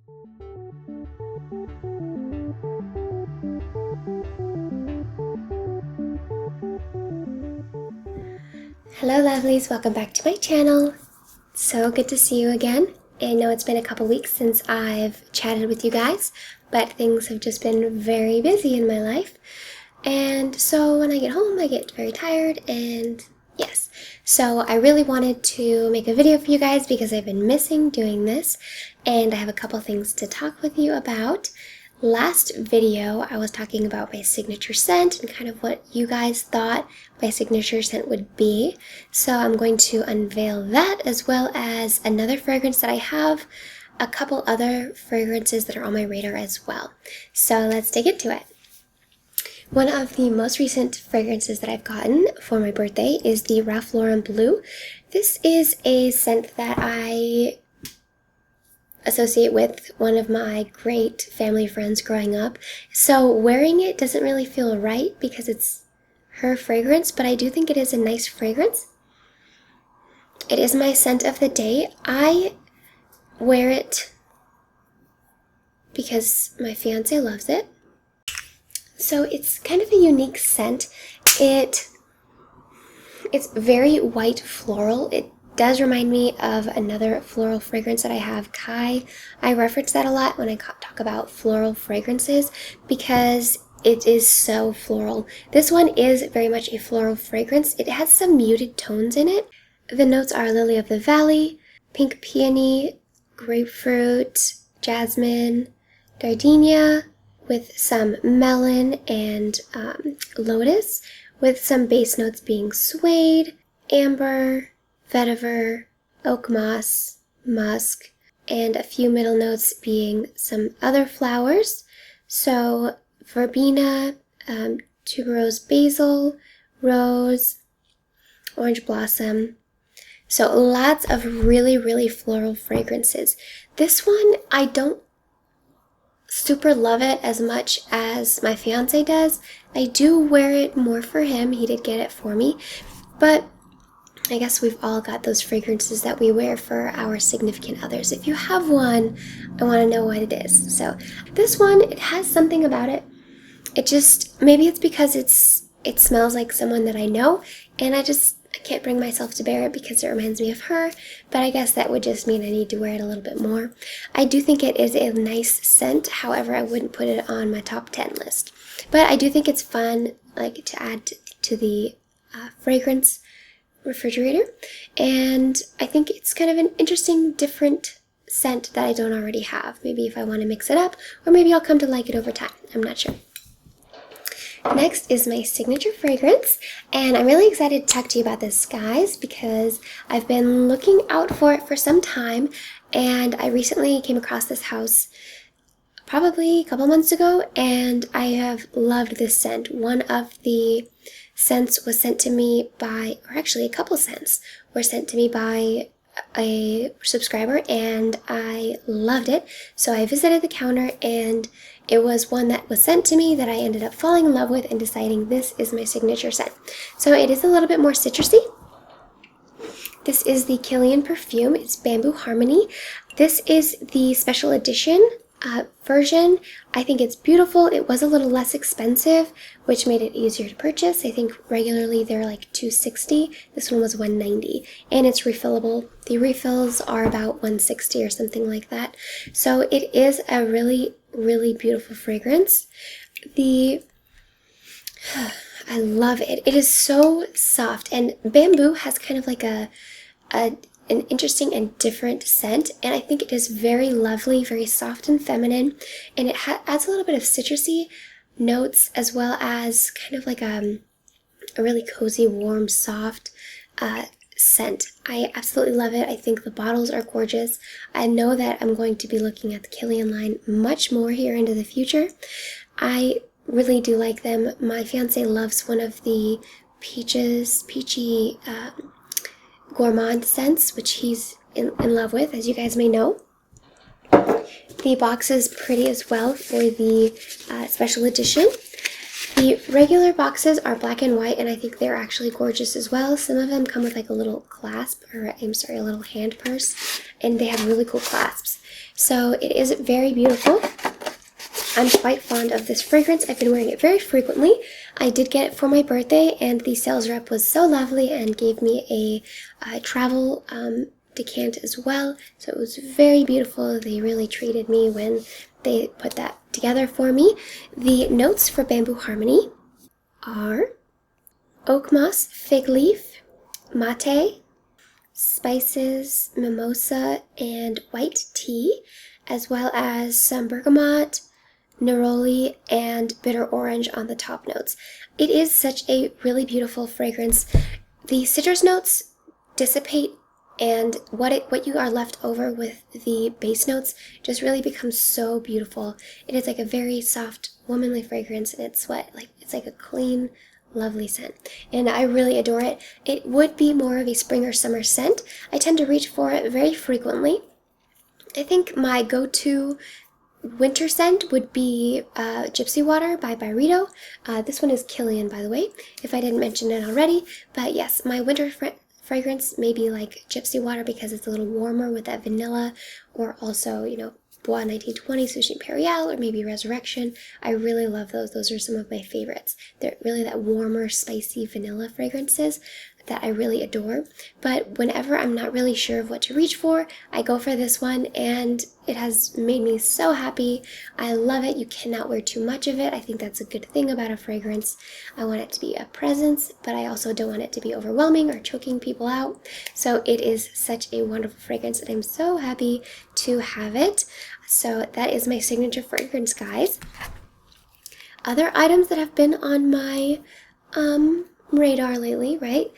Hello lovelies, welcome back to my channel. So good to see you again. I know it's been a couple weeks since I've chatted with you guys, but things have just been very busy in my life. And so when I get home, I get very tired and yes. So I really wanted to make a video for you guys because I've been missing doing this and I have a couple things to talk with you about. Last video, I was talking about my signature scent and kind of what you guys thought my signature scent would be. So I'm going to unveil that as well as another fragrance that I have, a couple other fragrances that are on my radar as well. So let's dig into it. One of the most recent fragrances that I've gotten for my birthday is the Ralph Lauren Blue. This is a scent that I associate with one of my great family friends growing up. So wearing it doesn't really feel right because it's her fragrance, but I do think it is a nice fragrance. It is my scent of the day. I wear it because my fiance loves it. So it's kind of a unique scent. It's very white floral. It does remind me of another floral fragrance that I have, Kai. I reference that a lot when I talk about floral fragrances because it is so floral. This one is very much a floral fragrance. It has some muted tones in it. The notes are lily of the valley, pink peony, grapefruit, jasmine, gardenia, with some melon and lotus, with some base notes being suede, amber, vetiver, oak moss, musk, and a few middle notes being some other flowers. So verbena, tuberose basil, rose, orange blossom. So lots of really, really floral fragrances. This one, I don't super love it as much as my fiance does. I do wear it more for him. He did get it for me, but I guess we've all got those fragrances that we wear for our significant others. If you have one, I want to know what it is. So this one, it has something about it. It just, maybe it's because it smells like someone that I know, and I can't bring myself to bear it because it reminds me of her, but I guess that would just mean I need to wear it a little bit more. I do think it is a nice scent, however, I wouldn't put it on my top 10 list. But I do think it's fun, like, to add to the fragrance refrigerator, and I think it's kind of an interesting, different scent that I don't already have. Maybe if I want to mix it up, or maybe I'll come to like it over time. I'm not sure. Next is my signature fragrance, and I'm really excited to talk to you about this, guys, because I've been looking out for it for some time, and I recently came across this house probably a couple months ago, and I have loved this scent. One of the scents was sent to me by, or actually a couple scents were sent to me by a subscriber, and I loved it. So I visited the counter, and it was one that was sent to me that I ended up falling in love with and deciding this is my signature scent. So it is a little bit more citrusy. This is the Kilian perfume. It's Bamboo Harmony. This is the special edition version. I think it's beautiful. It was a little less expensive, which made it easier to purchase. I think regularly they're like $260. This one was $190, and it's refillable. The refills are about $160 or something like that. So it is a really, really beautiful fragrance. I love it. It is so soft, and bamboo has kind of like an interesting and different scent, and I think it is very lovely, very soft and feminine, and it adds a little bit of citrusy notes as well as kind of like a really cozy, warm, soft scent. I absolutely love it. I think the bottles are gorgeous. I know that I'm going to be looking at the Kilian line much more here into the future. I really do like them. My fiance loves one of the peachy gourmand scents, which he's in love with, as you guys may know. The box is pretty as well for the special edition. The regular boxes are black and white, and I think they're actually gorgeous as well. Some of them come with like a little clasp, or I'm sorry, a little hand purse, and they have really cool clasps. So it is very beautiful. I'm quite fond of this fragrance. I've been wearing it very frequently. I did get it for my birthday, and the sales rep was so lovely and gave me a travel decant as well. So it was very beautiful. They really treated me when they put that together for me. The notes for Bamboo Harmony are oak moss, fig leaf, mate, spices, mimosa, and white tea, as well as some bergamot, neroli, and bitter orange on the top notes. It is such a really beautiful fragrance. The citrus notes dissipate, and what you are left over with the base notes just really becomes so beautiful. It is like a very soft, womanly fragrance, and it's like a clean, lovely scent, and I really adore it. It would be more of a spring or summer scent. I tend to reach for it very frequently. I think my go-to winter scent would be Gypsy Water by Byredo. This one is Kilian, by the way, if I didn't mention it already. But yes, my winter fragrance may be like Gypsy Water because it's a little warmer with that vanilla, or also, Bois 1920, Sushi Imperiale, or maybe Resurrection. I really love those. Those are some of my favorites. They're really that warmer, spicy vanilla fragrances that I really adore. But whenever I'm not really sure of what to reach for, I go for this one, and it has made me so happy. I love it. You cannot wear too much of it. I think that's a good thing about a fragrance. I want it to be a presence, but I also don't want it to be overwhelming or choking people out. So it is such a wonderful fragrance, and I'm so happy to have it. So that is my signature fragrance, guys. Other items that have been on my radar lately, right,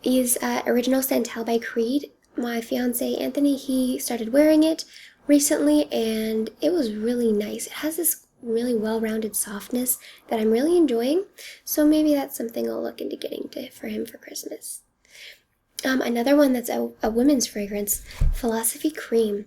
is Original Santal by Creed. My fiance Anthony, he started wearing it recently, and it was really nice. It has this really well-rounded softness that I'm really enjoying, so maybe that's something I'll look into getting for him for Christmas. Another one that's a women's fragrance, Philosophy Cream.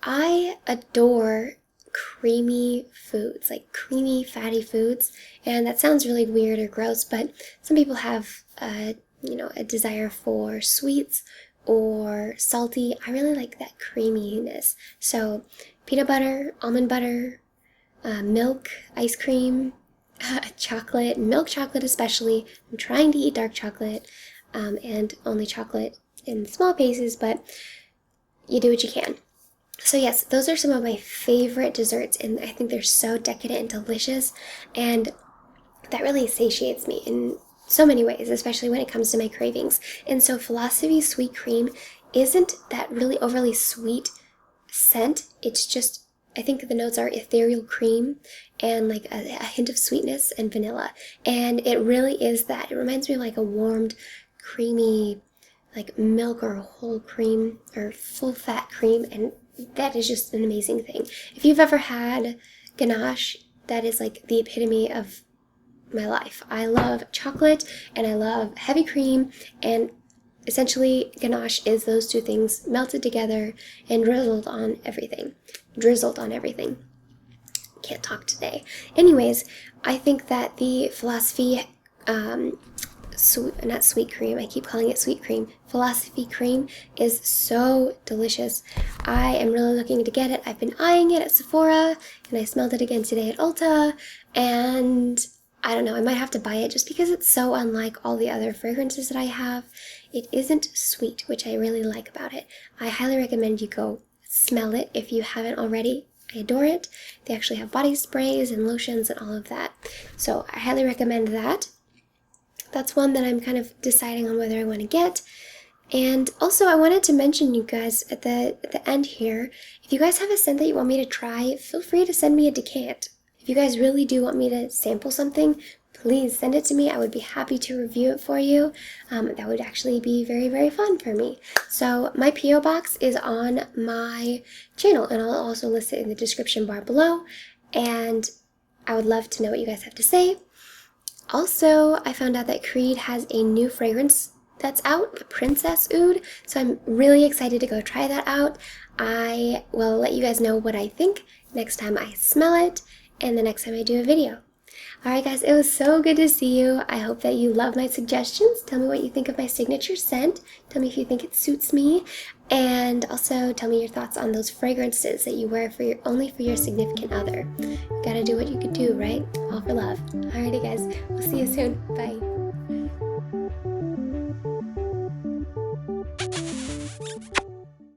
I adore creamy foods, like creamy, fatty foods, and that sounds really weird or gross, but some people have a desire for sweets or salty. I really like that creaminess. So peanut butter, almond butter, milk, ice cream, chocolate, milk chocolate especially. I'm trying to eat dark chocolate and only chocolate in small pieces, but you do what you can. So yes, those are some of my favorite desserts, and I think they're so decadent and delicious, and that really satiates me in so many ways, especially when it comes to my cravings. And so Philosophy Sweet Cream isn't that really overly sweet scent. It's just, I think the notes are ethereal cream and like a hint of sweetness and vanilla. And it really is that. It reminds me of like a warmed, creamy, like milk or whole cream or full fat cream, and that is just an amazing thing. If you've ever had ganache, that is like the epitome of my life. I love chocolate and I love heavy cream, and essentially ganache is those two things melted together and drizzled on everything. Can't talk today. Anyways, I think that the Philosophy not sweet cream, I keep calling it sweet cream, Philosophy Cream is so delicious. I am really looking to get it. I've been eyeing it at Sephora, and I smelled it again today at Ulta, and I don't know, I might have to buy it just because it's so unlike all the other fragrances that I have. It isn't sweet, which I really like about it. I highly recommend you go smell it if you haven't already. I adore it. They actually have body sprays and lotions and all of that. So I highly recommend that. That's one that I'm kind of deciding on whether I want to get. And also I wanted to mention, you guys, at the end here, if you guys have a scent that you want me to try, feel free to send me a decant. If you guys really do want me to sample something, please send it to me. I would be happy to review it for you. That would actually be very, very fun for me. So my P.O. box is on my channel, and I'll also list it in the description bar below. And I would love to know what you guys have to say. Also, I found out that Creed has a new fragrance that's out, the Princess Oud, so I'm really excited to go try that out. I will let you guys know what I think next time I smell it, and the next time I do a video. Alright guys, it was so good to see you. I hope that you love my suggestions. Tell me what you think of my signature scent. Tell me if you think it suits me. And also tell me your thoughts on those fragrances that you wear for only for your significant other. You gotta do what you could do, right? All for love. Alrighty guys, we'll see you soon. Bye.